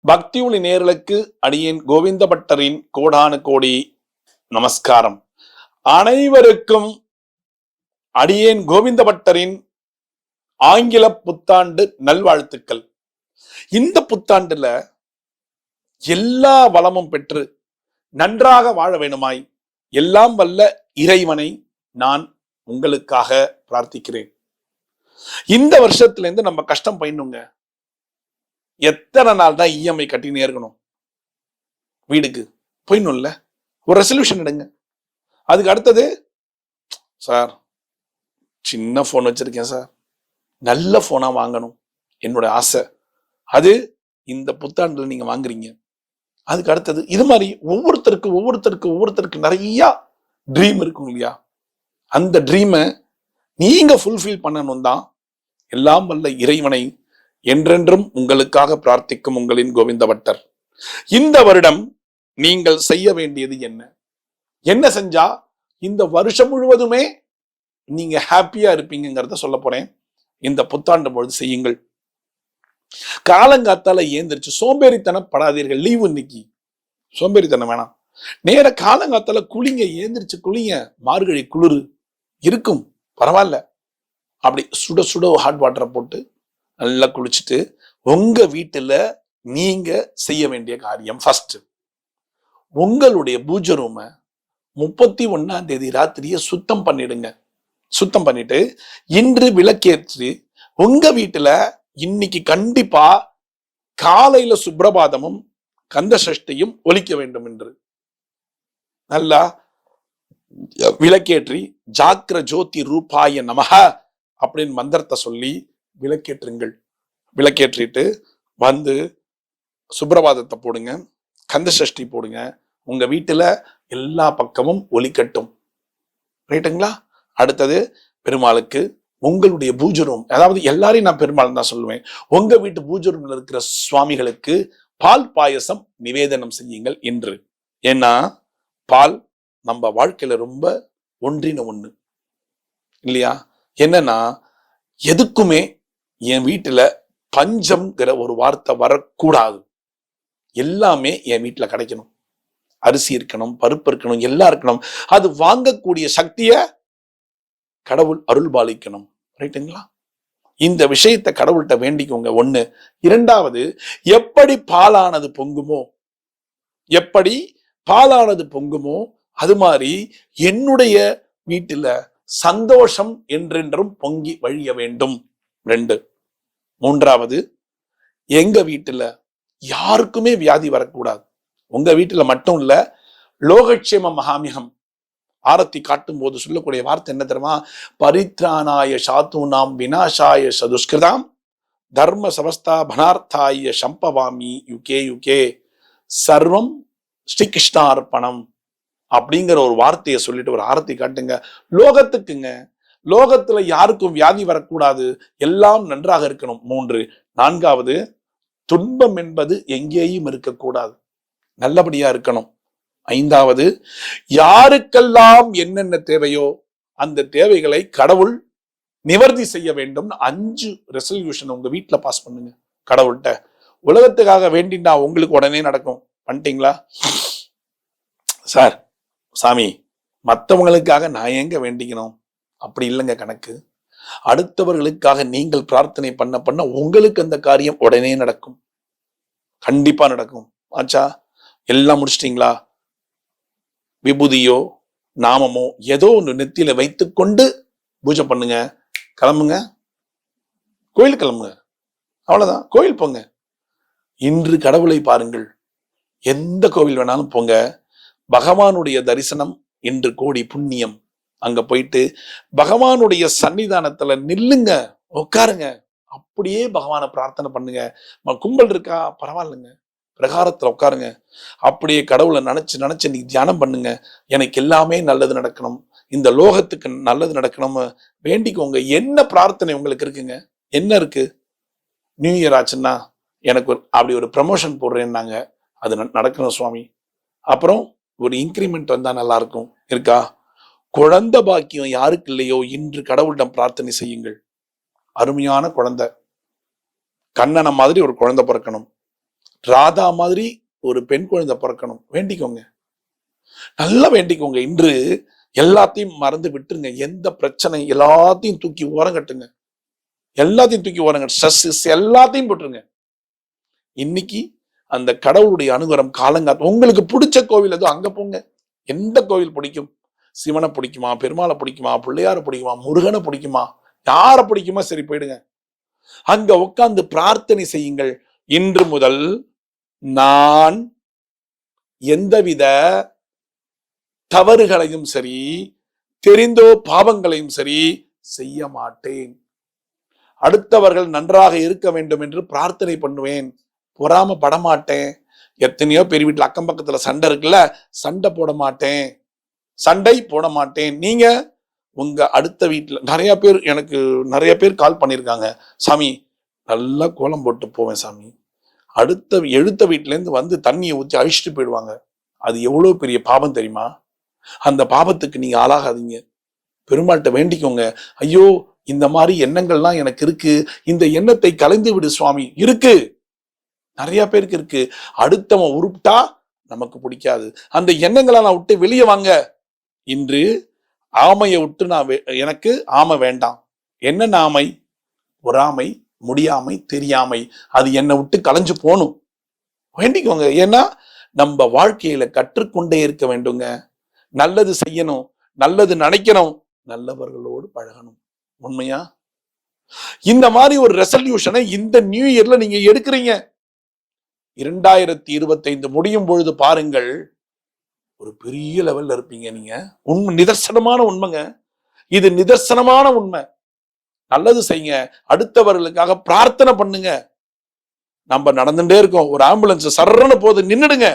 பக்தி ஒளி நேயர்களுக்கு அடியேன் கோவிந்த பட்டரின் கோடானு கோடி நமஸ்காரம். அனைவருக்கும் அடியேன் கோவிந்த பட்டரின் ஆங்கில புத்தாண்டு நல்வாழ்த்துக்கள். இந்த புத்தாண்டுல எல்லா வளமும் பெற்று நன்றாக வாழ வேணுமாய் எல்லாம் வல்ல இறைவனை நான் உங்களுக்காக பிரார்த்திக்கிறேன். இந்த வருஷத்துல இருந்து நம்ம கஷ்டம் பயணுங்க. எத்தனை நாள் தான் இஎம்ஐ கட்டினே இருக்கணும்? வீடுக்கு போயிடணும்ல, ஒரு ரெசல்யூஷன் எடுங்க. அதுக்கு அடுத்தது, சார் சின்ன போன் வச்சிருக்கேன் சார், நல்ல போனா வாங்கணும் என்னோட ஆசை. அது இந்த புத்தாண்டுல நீங்க வாங்குறீங்க. அதுக்கு அடுத்தது இது மாதிரி ஒவ்வொருத்தருக்கு நிறைய ட்ரீம் இருக்கும் இல்லையா? அந்த ட்ரீமை நீங்க ஃபுல்ஃபில் பண்ணணும் தான் எல்லாம் வல்ல இறைவனை என்றென்றும் உங்களுக்காக பிரார்த்திக்கும் உங்களின் கோவிந்த பட்டர். இந்த வருடம் நீங்கள் செய்ய வேண்டியது என்ன செஞ்சா இந்த வருஷம் முழுவதுமே நீங்க ஹாப்பியா இருப்பீங்கிறத சொல்ல போறேன். இந்த புத்தாண்டு பொழுது செய்யுங்கள். காலங்காத்தால ஏந்திரிச்சு சோம்பேறித்தனம் படாதீர்கள். லீவு இன்னைக்கு, சோம்பேறித்தனம் வேணாம். நேர காலங்காத்தால குளிங்க, ஏந்திரிச்சு குளிங்க. மார்கழி குளிர் இருக்கும், பரவாயில்ல. அப்படி சுட சுட ஹாட் வாட்டரை போட்டு நல்லா குளிச்சுட்டு உங்க வீட்டுல நீங்க செய்ய வேண்டிய காரியம், ஃபர்ஸ்ட் உங்களுடைய பூஜை ரூமை 31ஆம் தேதி ராத்திரியே சுத்தம் பண்ணிடுங்க. சுத்தம் பண்ணிட்டு இன்று விளக்கேற்றி உங்க வீட்டுல இன்னைக்கு கண்டிப்பா காலையில சுப்ரபாதமும் கந்த சஷ்டியும் ஒலிக்க வேண்டும் என்று நல்லா விளக்கேற்றி ஜாக்கிர ஜோதி ரூபாய நமஹ அப்படின்னு மந்திரத்தை சொல்லி விளக்கேற்றுங்கள். விளக்கேற்றிட்டு வந்து சுப்ரபாதத்தை போடுங்க, கந்த சஷ்டி போடுங்க. உங்க வீட்டுல எல்லா பக்கமும் ஒலிக்கட்டும். ரைட்டுங்களா? அடுத்தது பெருமாளுக்கு உங்களுடைய பூஜை ரூம், அதாவது எல்லாரையும் நான் பெருமாள் தான் சொல்லுவேன், உங்க வீட்டு பூஜை ரூம்ல இருக்கிற சுவாமிகளுக்கு பால் பாயசம் நிவேதனம் செய்யுங்கள் என்று. ஏன்னா பால் நம்ம வாழ்க்கையில ரொம்ப ஒன்றின ஒண்ணு இல்லையா? என்னன்னா எதுக்குமே என் வீட்டுல பஞ்சம்ங்கிற ஒரு வார்த்தை வரக்கூடாது. எல்லாமே என் வீட்டுல கிடைக்கணும். அரிசி இருக்கணும், பருப்பு இருக்கணும், எல்லாம் இருக்கணும். அது வாங்கக்கூடிய சக்திய கடவுள் அருள் பாலிக்கணும். ரைட்டுங்களா? இந்த விஷயத்தை கடவுள்கிட்ட வேண்டிக்கோங்க. ஒண்ணு. இரண்டாவது, எப்படி பாலானது பொங்குமோ அது மாதிரி என்னுடைய வீட்டுல சந்தோஷம் என்றென்றும் பொங்கி வழிய வேண்டும். 2. மூன்றாவது, எங்க வீட்டுல யாருக்குமே வியாதி வரக்கூடாது. உங்க வீட்டுல மட்டும் இல்ல, லோகக்ஷேம மகாமிகம் ஆரத்தி காட்டும் போது சொல்லக்கூடிய வார்த்தை என்ன தெரியுமா? பரித்ராணாய சாத்துனாம் விநாசாய சதுஷ்கிருதாம் தர்ம சமஸ்தா பனார்த்தாய சம்பவாமி யுகே யுகே சர்வம் ஸ்ரீகிருஷ்ணார்ப்பணம் அப்படிங்கிற ஒரு வார்த்தையை சொல்லிட்டு ஒரு ஆரத்தி காட்டுங்க. லோகத்துக்குங்க, லோகத்துல யாருக்கும் வியாதி வரக்கூடாது, எல்லாம் நன்றாக இருக்கணும். 3. 4வது, துன்பம் என்பது எங்கேயும் இருக்கக்கூடாது, நல்லபடியா இருக்கணும். 5வது, யாருக்கெல்லாம் என்னென்ன தேவையோ அந்த தேவைகளை கடவுள் நிவர்த்தி செய்ய வேண்டும். 5 ரெசல்யூஷன் உங்க வீட்டுல பாஸ் பண்ணுங்க கடவுள்கிட்ட. உலகத்துக்காக வேண்டினா உங்களுக்கு உடனே நடக்கும். பண்ணிட்டீங்களா? சார், சாமி மற்றவங்களுக்காக நான் எங்க வேண்டிக்கணும்? அப்படி இல்லைங்க கணக்கு. அடுத்தவர்களுக்காக நீங்கள் பிரார்த்தனை பண்ண உங்களுக்கு அந்த காரியம் உடனே நடக்கும், கண்டிப்பா நடக்கும். ஆச்சா? எல்லாம் முடிச்சிட்டீங்களா? விபூதியோ நாமமோ ஏதோ ஒன்று நெத்தியில வைத்துக்கொண்டு பூஜை பண்ணுங்க. கிளம்புங்க, கோயில் கிளம்புங்க. அவ்வளவுதான், கோயில் போங்க. இன்று கடவுளை பாருங்கள். எந்த கோவில் வேணாலும் போங்க. பகவானுடைய தரிசனம் இன்று கோடி புண்ணியம். அங்க போயிட்டு பகவானுடைய சன்னிதானத்துல நில்லுங்க, உட்காருங்க. அப்படியே பகவானை பிரார்த்தனை பண்ணுங்க. கும்பல் இருக்கா பரவாயில்லைங்க, பிரகாரத்துல உட்காருங்க. அப்படியே கடவுளை நினைச்சு நீ தியானம் பண்ணுங்க. எனக்கு எல்லாமே நல்லது நடக்கணும், இந்த லோகத்துக்கு நல்லது நடக்கணும் வேண்டிக்கோங்க. என்ன பிரார்த்தனை உங்களுக்கு இருக்குங்க? என்ன இருக்கு? நியூ இயர் ஆச்சுன்னா எனக்கு அப்படி ஒரு ப்ரமோஷன் போடுறேன்னாங்க, அது நடக்கணும் சுவாமி. அப்புறம் ஒரு இன்கிரிமெண்ட் வந்தா நல்லா இருக்கும் இருக்கா? குழந்தை பாக்கியம் யாருக்கு இல்லையோ இன்று கடவுளிடம் பிரார்த்தனை செய்யுங்கள். அருமையான குழந்தை, கண்ணனை மாதிரி ஒரு குழந்தை பிறக்கணும். ராதா மாதிரி ஒரு பெண் குழந்தை பிறக்கணும், வேண்டிக்கோங்க, நல்லா வேண்டிக்கோங்க. இன்று எல்லாத்தையும் மறந்து விட்டுருங்க. எந்த பிரச்சனை எல்லாத்தையும் தூக்கி ஓரம் கட்டுங்க, எல்லாத்தையும் தூக்கி ஓரங்க, ஸ்ட்ரெஸ் எல்லாத்தையும் போட்டுருங்க. இன்னைக்கு அந்த கடவுளுடைய அனுகிரகம் காலங்காத்து. உங்களுக்கு பிடிச்ச கோவில் எதோ அங்க போங்க. எந்த கோவில் பிடிக்கும்? சிவனை பிடிக்குமா, பெருமாளை பிடிக்குமா, பிள்ளையார பிடிக்குமா, முருகனை பிடிக்குமா, யார பிடிக்குமா, சரி போயிடுங்க. அங்க உட்கார்ந்து பிரார்த்தனை செய்யுங்கள். இன்று முதல் நான் எந்தவித தவறுகளையும் சரி, தெரிந்தோ பாவங்களையும் சரி செய்ய மாட்டேன். அடுத்தவர்கள் நன்றாக இருக்க வேண்டும் என்று பிரார்த்தனை பண்ணுவேன். பொறாம படமாட்டேன். எத்தனையோ பேர் வீட்டுல அக்கம் பக்கத்துல சண்டை இருக்குல்ல, சண்டை போட மாட்டேன், சண்டை போட மாட்டேன். நீங்க உங்க அடுத்த வீட்டுல நிறைய பேர் கால் பண்ணிருக்காங்க, சாமி நல்லா கோலம் போட்டு போவேன் சாமி, எழுத்த வீட்டுல இருந்து வந்து தண்ணியை ஊற்றி அழிச்சிட்டு போயிடுவாங்க. அது எவ்வளவு பெரிய பாவம் தெரியுமா? அந்த பாவத்துக்கு நீங்க ஆளாகாதீங்க. பெருமாள்கிட்ட வேண்டிக்கோங்க. ஐயோ, இந்த மாதிரி எண்ணங்கள்லாம் எனக்கு இருக்கு, இந்த எண்ணத்தை கலைந்து விடு சுவாமி. இருக்கு, நிறைய பேருக்கு இருக்கு. அடுத்தவன் உருப்பிட்டா நமக்கு பிடிக்காது. அந்த எண்ணங்களை நான் விட்டு வெளியே வாங்க. இன்று ஆமையை விட்டு எனக்கு ஆமை வேண்டாம். என்ன ஆமை? பொறாமை, முடியாமை, தெரியாமை. அது என்னை விட்டு கலைஞ்சு போகணும். வேண்டிக்கோங்க. ஏன்னா நம்ம வாழ்க்கையில கற்றுக்கொண்டே இருக்க வேண்டுங்க. நல்லது செய்யணும், நல்லது நினைக்கணும், நல்லவர்களோடு பழகணும். உண்மையா? இந்த மாதிரி ஒரு ரெசல்யூஷனை இந்த நியூ இயர்ல நீங்க எடுக்கிறீங்க. 2025 முடியும் பொழுது பாருங்கள், ஒரு பெரிய லெவல்ல இருப்பீங்க நீங்க. உண்மை, நிதர்சனமான உண்மைங்க. இது நிதர்சனமான உண்மை. நல்லது செய்யுங்க, அடுத்தவர்களுக்காக பிரார்த்தனை பண்ணுங்க. நம்ம நடந்துட்டே இருக்கோம், ஒரு ஆம்புலன்ஸ் சர்றன்னு போது நின்னுடுங்க.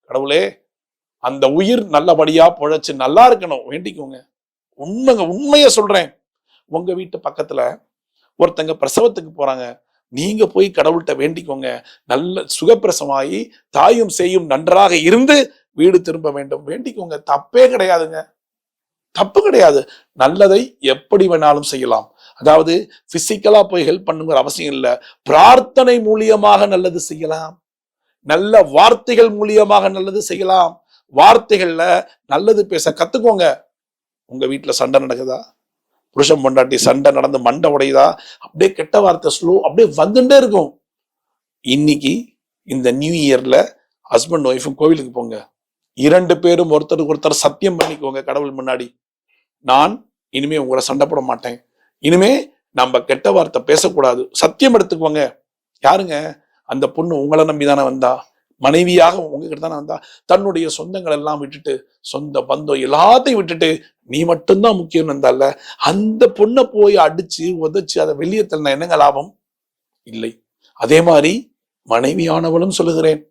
கடவுளே, அந்த உயிர் நல்லபடியா பொழைச்சு நல்லா இருக்கணும், வேண்டிக்கோங்க. உண்மைங்க, உண்மைய சொல்றேன். உங்க வீட்டு பக்கத்துல ஒருத்தங்க பிரசவத்துக்கு போறாங்க, நீங்க போய் கடவுள்கிட்ட வேண்டிக்கோங்க, நல்ல சுகப்பிரசமாயி தாயும் சேயும் நன்றாக இருந்து வீடு திரும்ப வேண்டும், வேண்டிக்கோங்க. தப்பே கிடையாதுங்க, தப்பு கிடையாது. நல்லதை எப்படி வேணாலும் செய்யலாம். அதாவது பிசிக்கலா போய் ஹெல்ப் பண்ணுங்கிற அவசியம் இல்லை. பிரார்த்தனை மூலியமாக நல்லது செய்யலாம், நல்ல வார்த்தைகள் மூலியமாக நல்லது செய்யலாம். வார்த்தைகள்ல நல்லது பேச கத்துக்கோங்க. உங்க வீட்டுல சண்டை நடக்குதா, புருஷன் பொண்டாட்டி சண்டை நடந்து மண்டை உடையுதா, அப்படியே கெட்ட வார்த்தை ஸ்லோ அப்படியே வந்துட்டே இருக்கும். இன்னைக்கு இந்த நியூ இயர்ல ஹஸ்பண்ட் ஒய்ஃபும் கோவிலுக்கு போங்க. 2 பேரும் ஒருத்தருக்கு ஒருத்தர் சத்தியம் பண்ணிக்கோங்க கடவுள் முன்னாடி. நான் இனிமே உங்களை சண்டை போட மாட்டேன், இனிமே நம்ம கெட்ட வார்த்தை பேசக்கூடாது, சத்தியம் எடுத்துக்கோங்க. யாருங்க? அந்த பொண்ணு உங்களை நம்பிதானே வந்தா, மனைவியாக உங்ககிட்ட தானே வந்தா. தன்னுடைய சொந்தங்கள் எல்லாம் விட்டுட்டு, சொந்த பந்தம் எல்லாத்தையும் விட்டுட்டு நீ மட்டும்தான் முக்கியம் வந்தால, அந்த பொண்ணை போய் அடிச்சு உதைச்சு அதை வெளியே தள்ள என்னங்க லாபம்? இல்லை. அதே மாதிரி மனைவியானவளும் சொல்லுகிறேன்,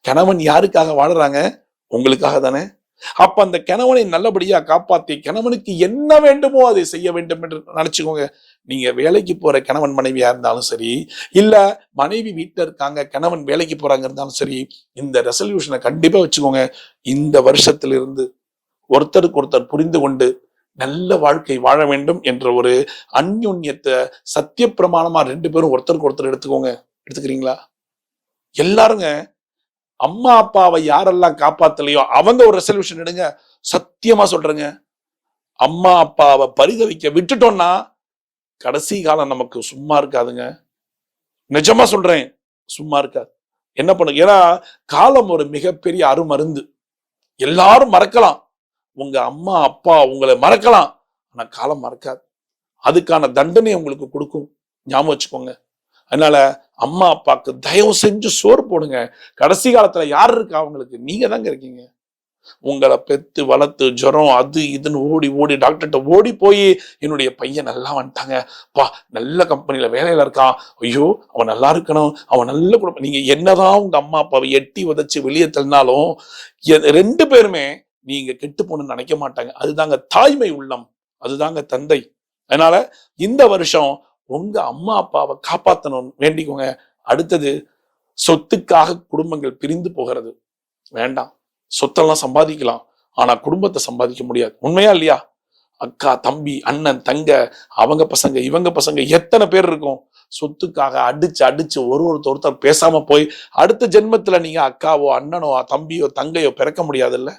கணவன் யாருக்காக வாழறாங்க? உங்களுக்காக தானே. அப்ப அந்த கணவனை நல்லபடியா காப்பாத்தி கணவனுக்கு என்ன வேண்டுமோ அதை செய்ய வேண்டும் என்று நினைச்சுக்கோங்க. நீங்க வேலைக்கு போற கணவன் மனைவியா இருந்தாலும் சரி, இல்ல மனைவி வீட்டுல இருக்காங்க கணவன் வேலைக்கு போறாங்க இருந்தாலும் சரி, இந்த ரெசல்யூஷனை கண்டிப்பா வச்சுக்கோங்க. இந்த வருஷத்திலிருந்து ஒருத்தருக்கு ஒருத்தர் புரிந்து கொண்டு நல்ல வாழ்க்கை வாழ வேண்டும் என்ற ஒரு அந்யோன்யத்தை சத்திய பிரமாணமா 2 பேரும் ஒருத்தருக்கு ஒருத்தர் எடுத்துக்கோங்க. எடுத்துக்கிறீங்களா? எல்லாருங்க அம்மா அப்பாவை யாரெல்லாம் காப்பாத்தலையோ அவங்க ஒரு ரெசல்யூஷன் எடுங்க. சத்தியமா சொல்றேங்க, அம்மா அப்பாவை பரிதவிக்க விட்டுட்டோம்னா கடைசி காலம் நமக்கு சும்மா இருக்காதுங்க. நிஜமா சொல்றேன், சும்மா இருக்காது. என்ன பண்ணுங்க? ஏன்னா காலம் ஒரு மிகப்பெரிய அருமருந்து. எல்லாரும் மறக்கலாம், உங்க அம்மா அப்பா உங்களை மறக்கலாம், ஆனா காலம் மறக்காது. அதுக்கான தண்டனை உங்களுக்கு கொடுக்கும், ஞாபகம் வச்சுக்கோங்க. அதனால அம்மா அப்பாவுக்கு தயவு செஞ்சு சோறு போடுங்க. கடைசி காலத்துல யார் இருக்கா? அவங்களுக்கு நீங்க தாங்க இருக்கீங்க. உங்களை பெத்து வளர்த்து ஜுரம் அது இதுன்னு ஓடி ஓடி டாக்டர்கிட்ட ஓடி போய் என்னுடைய பையன் நல்லா வந்துட்டாங்க பா, நல்ல கம்பெனில வேலையில இருக்கான், ஐயோ அவன் நல்லா இருக்கணும், அவன் நல்ல குடும்பம். நீங்க என்னதான் உங்க அம்மா அப்பாவை எட்டி உதைச்சு வெளியே தள்ளினாலும் 2 பேருமே நீங்க கெட்டு போகணும்னு நினைக்க மாட்டாங்க. அதுதாங்க தாய்மை உள்ளம், அதுதாங்க தந்தை. அதனால இந்த வருஷம் உங்க அம்மா அப்பாவை காப்பாற்றணும் வேண்டிக்கோங்க. அடுத்தது, சொத்துக்காக குடும்பங்கள் பிரிந்து போகிறது வேண்டாம். சொத்தெல்லாம் சம்பாதிக்கலாம், ஆனா குடும்பத்தை சம்பாதிக்க முடியாது. உண்மையா இல்லையா? அக்கா தம்பி அண்ணன் தங்க அவங்க பசங்க இவங்க பசங்க எத்தனை பேர் இருக்கும், சொத்துக்காக அடிச்சு அடிச்சு ஒருத்தர் பேசாம போய் அடுத்த ஜென்மத்துல நீங்க அக்காவோ அண்ணனோ தம்பியோ தங்கையோ பிறக்க முடியாதுல்ல.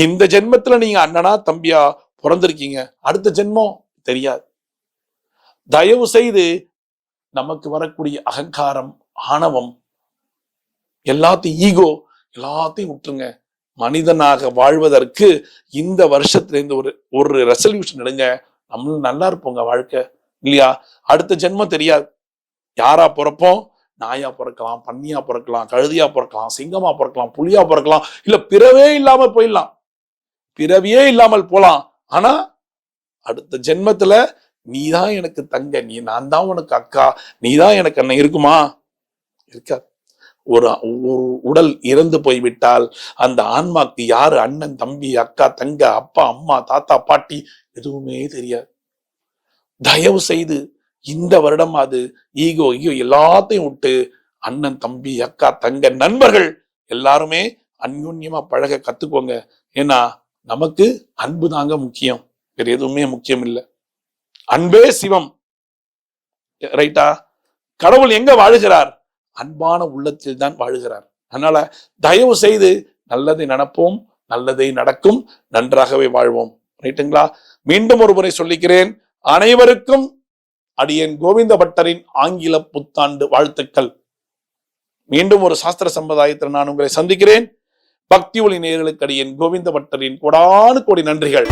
இந்த ஜென்மத்துல நீங்க அண்ணனா தம்பியா பிறந்திருக்கீங்க, அடுத்த ஜென்மம் தெரியாது. தயவு செய்து நமக்கு வரக்கூடிய அகங்காரம், ஆணவம், எல்லாத்தையும் ஈகோ எல்லாத்தையும் விட்டுருங்க. மனிதனாக வாழ்வதற்கு இந்த வருஷத்துல இருந்து ஒரு ரெசல்யூஷன் எடுங்க. நம்மளும் நல்லா இருப்போங்க வாழ்க்கை இல்லையா? அடுத்த ஜென்மம் தெரியாது. யாரா பிறப்போம்? நாயா பிறக்கலாம், பன்னியா பிறக்கலாம், கழுதியா பிறக்கலாம், சிங்கமா பிறக்கலாம், புலியா பிறக்கலாம், இல்ல பிறவே இல்லாம போயிடலாம், பிறவியே இல்லாமல் போலாம். ஆனா அடுத்த ஜென்மத்துல நீதான் எனக்கு தங்க, நான் தான் உனக்கு அக்கா, நீதான் எனக்கு அண்ணன் இருக்குமா? இருக்காது. ஒரு உடல் இறந்து போய்விட்டால் அந்த ஆன்மாக்கு யாரு அண்ணன், தம்பி, அக்கா, தங்க, அப்பா, அம்மா, தாத்தா, பாட்டி எதுவுமே தெரியாது. தயவு செய்து இந்த வருடம் அது ஈகோ எல்லாத்தையும் விட்டு அண்ணன், தம்பி, அக்கா, தங்க, நண்பர்கள் எல்லாருமே அந்யோன்யமா பழக கத்துக்கோங்க. ஏன்னா நமக்கு அன்பு தாங்க முக்கியம், வேற எதுவுமே முக்கியம் இல்லை. அன்பே சிவம், ரைட்டா? கடவுள் எங்க வாழுகிறார்? அன்பான உள்ளத்தில் தான் வாழுகிறார். அதனால தயவு செய்து நல்லதை நினைப்போம், நல்லதை நடக்கும், நன்றாகவே வாழ்வோம். ரைட்டுங்களா? மீண்டும் ஒரு முறை சொல்லிக்கிறேன், அனைவருக்கும் அடியேன் கோவிந்த பட்டரின் ஆங்கில புத்தாண்டு வாழ்த்துக்கள். மீண்டும் ஒரு சாஸ்திர சம்பிரதாயத்தில் நான் உங்களை சந்திக்கிறேன். பக்தி ஒளி நேயர்களுக்கு அடியேன் கோவிந்த பட்டரின் கோடானு கோடி நன்றிகள்.